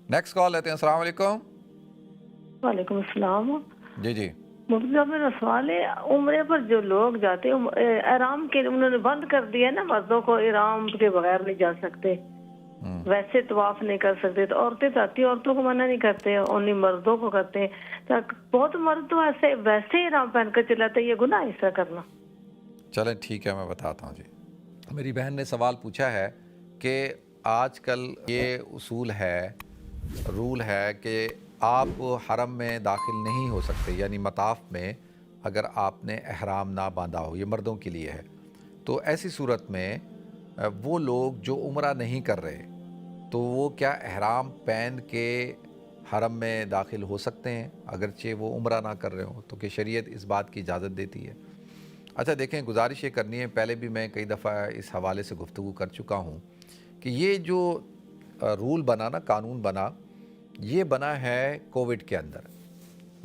Next call लेते हैं। अस्सलाम वालेकुम। वालेकुम अस्सलाम। जी जी। मुफ्ती साहब, मेरा सवाल है, उम्रे पर जो लोग जाते हैं ihram के लिए उन्होंने बंद कर दिया ना, मर्दों को ihram के बगैर नहीं जा सकते, वैसे तवाफ नहीं कर सकते, तो औरतें जाती हैं, औरतों को मना नहीं करते, उन्हीं मर्दों को करते हैं। तो बहुत मर्द तो ऐसे वैसे ihram पहन कर चलाते हैं, ये गुनाह है ऐसा करना? चलें ठीक है, मैं बताता हूँ जी। मेरी बहन ने सवाल पूछा है कि आजकल ये उसूल है, रूल है कि आप हरम में दाखिल नहीं हो सकते, यानी मताफ में अगर आपने एहराम ना बांधा हो, ये मर्दों के लिए है। तो ऐसी सूरत में वो लोग जो उम्रा नहीं कर रहे, तो वो क्या एहराम पहन के हरम में दाखिल हो सकते हैं अगरचे वो उम्रा ना कर रहे हो? तो कि शरीयत इस बात की इजाज़त देती है। अच्छा देखें, गुजारिश ये करनी है, पहले भी मैं कई दफ़ा इस हवाले से गुफ्तगू कर चुका हूँ कि ये जो रूल बना ना, कानून बना, ये बना है कोविड के अंदर।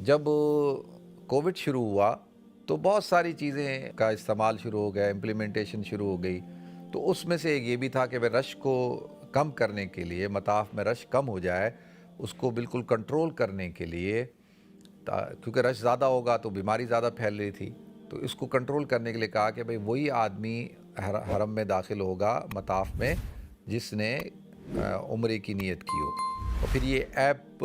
जब कोविड शुरू हुआ तो बहुत सारी चीज़ें का इस्तेमाल शुरू हो गया, इम्प्लीमेंटेशन शुरू हो गई। तो उसमें से एक ये भी था कि वह रश को कम करने के लिए, मताफ में रश कम हो जाए, उसको बिल्कुल कंट्रोल करने के लिए, क्योंकि रश ज़्यादा होगा तो बीमारी ज़्यादा फैल रही थी, तो इसको कंट्रोल करने के लिए कहा कि भाई वही आदमी हरम में दाखिल होगा मताफ में जिसने उम्रे की नीयत की हो। और फिर ये ऐप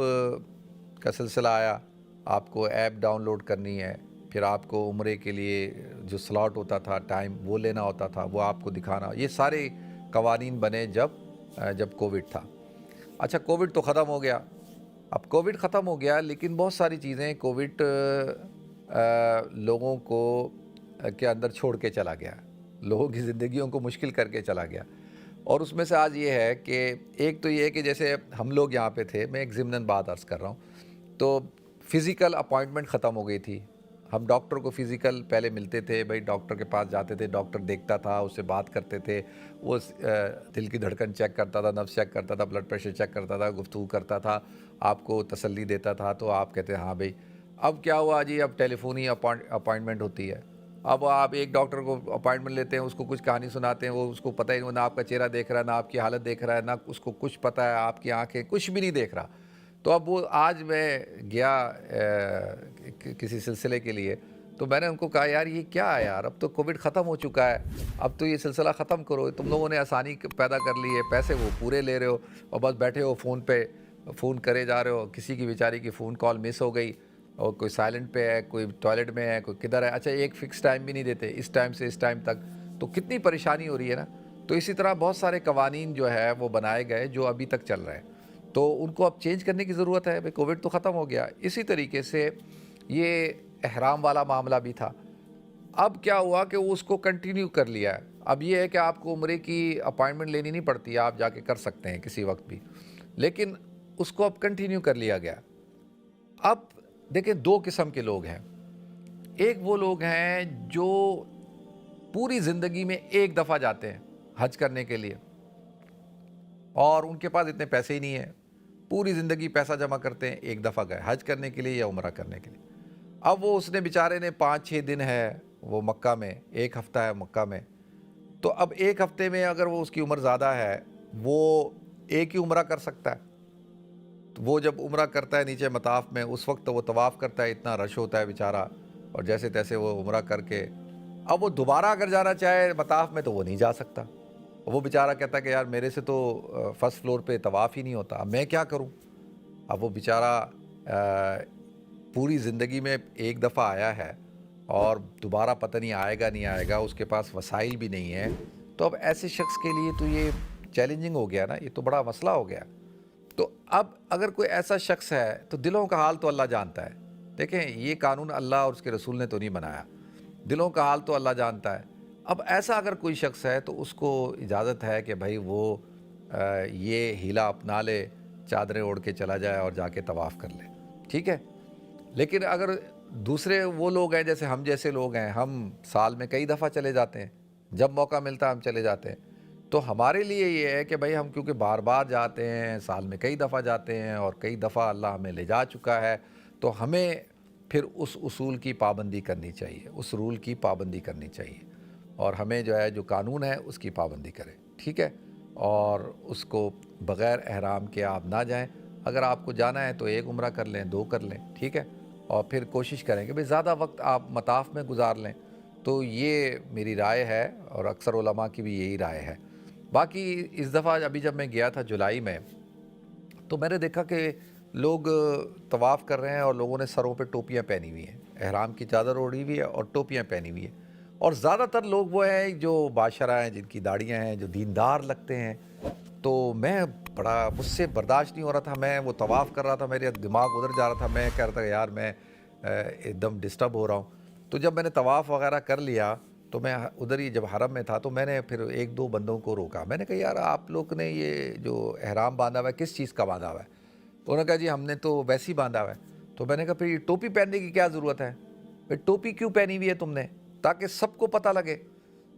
का सिलसिला आया, आपको ऐप डाउनलोड करनी है, फिर आपको उम्रे के लिए जो स्लॉट होता था, टाइम वो लेना होता था, वो आपको दिखाना। ये सारे कवानीन बने जब कोविड था। अच्छा, कोविड तो ख़त्म हो गया। अब कोविड ख़त्म हो गया, लेकिन बहुत सारी चीज़ें कोविड लोगों को के अंदर छोड़ के चला गया, लोगों की ज़िंदगियों को मुश्किल करके चला गया। और उसमें से आज ये है कि एक तो ये है कि जैसे हम लोग यहाँ पे थे, मैं एक ज़िमनन बात अर्ज़ कर रहा हूँ, तो फ़िज़िकल अपॉइंटमेंट ख़त्म हो गई थी। हम डॉक्टर को फ़िज़िकल पहले मिलते थे, भाई डॉक्टर के पास जाते थे, डॉक्टर देखता था, उससे बात करते थे, वो दिल की धड़कन चेक करता था, नब्ज़ चेक करता था, ब्लड प्रेशर चेक करता था, गुफ्तगू करता था, आपको तसल्ली देता था, तो आप कहते हाँ भाई। अब क्या हुआ जी, अब टेलीफोनी अपॉइंटमेंट होती है। अब आप एक डॉक्टर को अपॉइंटमेंट लेते हैं, उसको कुछ कहानी सुनाते हैं, वो उसको पता ही नहीं, ना आपका चेहरा देख रहा है, ना आपकी हालत देख रहा है, ना उसको कुछ पता है, आपकी आंखें कुछ भी नहीं देख रहा। तो अब वो आज मैं गया किसी सिलसिले के लिए, तो मैंने उनको कहा यार ये क्या है यार, अब तो कोविड ख़त्म हो चुका है, अब तो ये सिलसिला ख़त्म करो। तुम लोगों ने आसानी पैदा कर ली है, पैसे वो पूरे ले रहे हो और बस बैठे हो फ़ोन पे, फ़ोन करे जा रहे हो। किसी की बेचारी की फ़ोन कॉल मिस हो गई और कोई साइलेंट पे है, कोई टॉयलेट में है, कोई किधर है। अच्छा, एक फ़िक्स टाइम भी नहीं देते, इस टाइम से इस टाइम तक, तो कितनी परेशानी हो रही है ना। तो इसी तरह बहुत सारे कवानीन जो है वो बनाए गए जो अभी तक चल रहे हैं, तो उनको अब चेंज करने की ज़रूरत है। भाई कोविड तो ख़त्म हो गया। इसी तरीके से ये एहराम वाला मामला भी था। अब क्या हुआ कि वो उसको कंटिन्यू कर लिया है। अब ये है कि आपको उम्रे की अपॉइंटमेंट लेनी नहीं पड़ती, आप जाके कर सकते हैं किसी वक्त भी, लेकिन उसको अब कंटिन्यू कर लिया गया। अब देखें, दो किस्म के लोग हैं। एक वो लोग हैं जो पूरी ज़िंदगी में एक दफ़ा जाते हैं हज करने के लिए और उनके पास इतने पैसे ही नहीं है, पूरी ज़िंदगी पैसा जमा करते हैं, एक दफ़ा गए हज करने के लिए या उम्रा करने के लिए। अब वो उसने बेचारे ने 5-6 दिन है वो मक्का में, एक हफ़्ता है मक्का में, तो अब एक हफ़्ते में अगर वो उसकी उम्र ज़्यादा है, वो एक ही उम्रा कर सकता है। तो वो जब उम्रा करता है नीचे मताफ में, उस वक्त तो वो तवाफ़ करता है, इतना रश होता है बेचारा, और जैसे तैसे वो उम्रा करके अब वो दोबारा अगर जाना चाहे मताफ में तो वो नहीं जा सकता। वो बेचारा कहता है कि यार मेरे से तो फर्स्ट फ्लोर पे तवाफ़ ही नहीं होता, अब मैं क्या करूं। अब वो बेचारा पूरी ज़िंदगी में एक दफ़ा आया है और दोबारा पता नहीं आएगा नहीं आएगा, उसके पास वसाइल भी नहीं है। तो अब ऐसे शख्स के लिए तो ये चैलेंजिंग हो गया ना, ये तो बड़ा मसला हो गया। तो अब अगर कोई ऐसा शख्स है तो दिलों का हाल तो अल्लाह जानता है। देखें, ये कानून अल्लाह और उसके रसूल ने तो नहीं बनाया, दिलों का हाल तो अल्लाह जानता है। अब ऐसा अगर कोई शख्स है तो उसको इजाज़त है कि भाई वो ये हीला अपना ले, चादरें ओढ़ के चला जाए और जाके तवाफ़ कर ले, ठीक है। लेकिन अगर दूसरे वो लोग हैं जैसे हम जैसे लोग हैं, हम साल में कई दफ़ा चले जाते हैं, जब मौका मिलता है हम चले जाते हैं, तो हमारे लिए ये है कि भाई हम क्योंकि बार बार जाते हैं, साल में कई दफ़ा जाते हैं और कई दफ़ा अल्लाह हमें ले जा चुका है, तो हमें फिर उस उसूल की पाबंदी करनी चाहिए, उस रूल की पाबंदी करनी चाहिए, और हमें जो है जो कानून है उसकी पाबंदी करें, ठीक है। और उसको बग़ैर एहराम के आप ना जाएं, اگر آپ کو جانا ہے تو 1 عمرہ کر لیں، 2 کر لیں، ٹھیک ہے، اور پھر کوشش کریں کہ بھئی زیادہ وقت آپ مطاف میں گزار لیں. تو یہ میری رائے ہے اور اکثر علماء کی بھی یہی رائے ہے. باقی اس دفعہ ابھی جب میں گیا تھا جولائی میں، تو میں نے دیکھا کہ لوگ طواف کر رہے ہیں اور لوگوں نے سروں پہ ٹوپیاں پہنی ہوئی ہیں، احرام کی چادر اوڑھی ہوئی ہے اور ٹوپیاں پہنی ہوئی ہیں. اور زیادہ تر لوگ وہ ہیں جو باشرہ ہیں، جن کی داڑیاں ہیں، جو دیندار لگتے ہیں. تو میں مجھ سے برداشت نہیں ہو رہا تھا، میں وہ طواف کر رہا تھا، میرے دماغ ادھر جا رہا تھا، میں کہہ رہا تھا کہ یار میں ایک دم ڈسٹرب ہو رہا ہوں. تو جب میں نے طواف وغیرہ کر لیا تو میں ادھر ہی جب حرم میں تھا تو میں نے پھر 1-2 بندوں کو روکا. میں نے کہا یار آپ لوگ نے یہ جو احرام باندھا ہوا ہے کس چیز کا باندھا ہوا ہے؟ تو انہوں نے کہا جی ہم نے تو ویسے ہی باندھا ہوا ہے. تو میں نے کہا پھر یہ ٹوپی پہننے کی کیا ضرورت ہے؟ پھر ٹوپی کیوں پہنی ہوئی ہے تم نے؟ تاکہ سب کو پتہ لگے،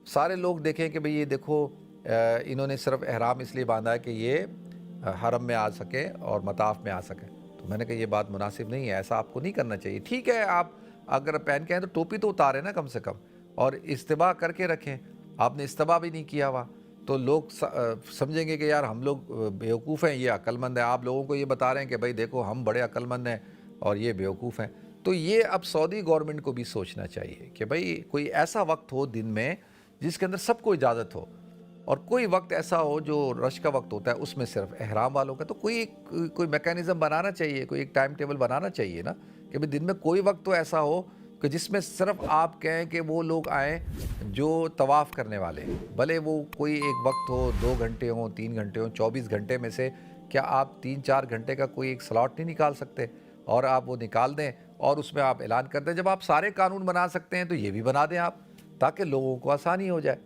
سارے لوگ دیکھیں کہ بھئی یہ دیکھو انہوں نے صرف احرام اس لیے باندھا ہے کہ یہ حرم میں آ سکے اور مطاف میں آ سکے. تو میں نے کہا یہ بات مناسب نہیں ہے، ایسا آپ کو نہیں کرنا چاہیے. ٹھیک ہے آپ اگر پہن کے ہیں تو ٹوپی تو اتاریں نا کم سے کم، اور استباح کر کے رکھیں. آپ نے استباح بھی نہیں کیا ہوا تو لوگ سمجھیں گے کہ یار ہم لوگ بیوقوف ہیں، یہ عقل مند ہیں. آپ لوگوں کو یہ بتا رہے ہیں کہ بھئی دیکھو ہم بڑے عقل مند ہیں اور یہ بیوقوف ہیں. تو یہ اب سعودی گورنمنٹ کو بھی سوچنا چاہیے کہ بھئی کوئی ایسا وقت ہو دن میں جس کے اندر سب کو اجازت ہو، اور کوئی وقت ایسا ہو جو رش کا وقت ہوتا ہے اس میں صرف احرام والوں کا. تو کوئی میکینزم بنانا چاہیے، کوئی ایک ٹائم ٹیبل بنانا چاہیے نا کہ بھئی دن میں کوئی وقت تو ایسا ہو کہ جس میں صرف آپ کہیں کہ وہ لوگ آئیں جو طواف کرنے والے ہیں. بھلے وہ کوئی ایک وقت ہو، 2 گھنٹے ہوں، 3 گھنٹے ہوں، 24 گھنٹے میں سے کیا آپ 3-4 گھنٹے کا کوئی ایک سلاٹ نہیں نکال سکتے؟ اور آپ وہ نکال دیں اور اس میں آپ اعلان کر دیں. جب آپ سارے قانون بنا سکتے ہیں تو یہ بھی بنا دیں آپ، تاکہ لوگوں کو آسانی ہو جائے.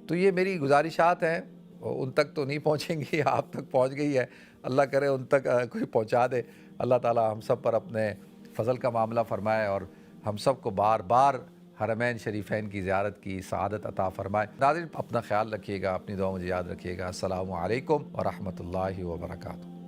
تو یہ میری گزارشات ہیں، ان تک تو نہیں پہنچیں گی، آپ تک پہنچ گئی ہے، اللہ کرے ان تک کوئی پہنچا دے. اللہ تعالی ہم سب پر اپنے فضل کا معاملہ فرمائے اور ہم سب کو بار بار حرمین شریفین کی زیارت کی سعادت عطا فرمائے. ناظرین اپنا خیال رکھیے گا، اپنی دعاؤں میں یاد رکھیے گا. السلام علیکم ورحمۃ اللہ وبرکاتہ.